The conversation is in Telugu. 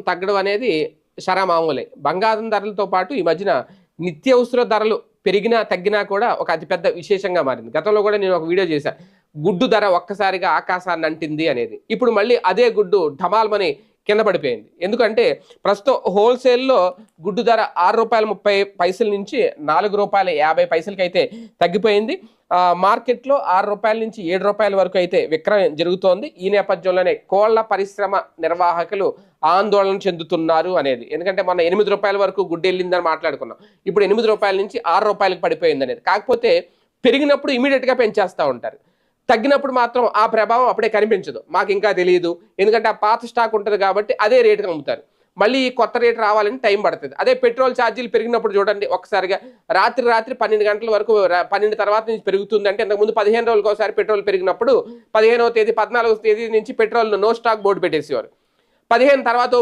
తగ్గడం అనేది శరామామూలే. బంగారం ధరలతో పాటు ఈ మధ్యన నిత్యావసర ధరలు పెరిగినా, తగ్గినా కూడా ఒక అతిపెద్ద విశేషంగా మారింది. గతంలో కూడా నేను ఒక వీడియో చేశా. గుడ్డు ధర ఒక్కసారిగా ఆకాశాన్ని అంటింది అనేది. ఇప్పుడు మళ్ళీ అదే గుడ్డు ఢమాల్మని కింద పడిపోయింది. ఎందుకంటే ప్రస్తుతం హోల్‌సేల్‌లో గుడ్డు ధర రూ. 6.30 నుంచి రూ. 4.50కైతే తగ్గిపోయింది. మార్కెట్‌లో రూ. 6 నుంచి రూ. 7 వరకు అయితే విక్రయం జరుగుతోంది. ఈ నేపథ్యంలోనే కోళ్ల పరిశ్రమ నిర్వాహకులు ఆందోళన చెందుతున్నారు అనేది. ఎందుకంటే మొన్న రూ. 8 వరకు గుడ్డు వెళ్ళిందని మాట్లాడుకున్నాం. ఇప్పుడు రూ. 8 నుంచి రూ. 6కి పడిపోయింది అనేది. కాకపోతే పెరిగినప్పుడు ఇమీడియట్‌గా పెంచేస్తా ఉంటారు. తగ్గినప్పుడు మాత్రం ఆ ప్రభావం అప్పుడే కనిపించదు. మాకు ఇంకా తెలియదు. ఎందుకంటే ఆ పాత స్టాక్ ఉంటుంది కాబట్టి అదే రేటుకి అమ్ముతారు. మళ్ళీ ఈ కొత్త రేటు రావాలని టైం పడుతుంది. అదే పెట్రోల్ ఛార్జీలు పెరిగినప్పుడు చూడండి ఒక్కసారిగా రాత్రి 12 గంటల వరకు 12 తర్వాత నుంచి పెరుగుతుందంటే ఇంతకుముందు 15 రోజులకు ఒకసారి పెట్రోల్ పెరిగినప్పుడు 15వ తేదీ 14వ తేదీ నుంచి పెట్రోల్ నో స్టాక్ బోర్డు పెట్టేసేవారు. 15 తర్వాత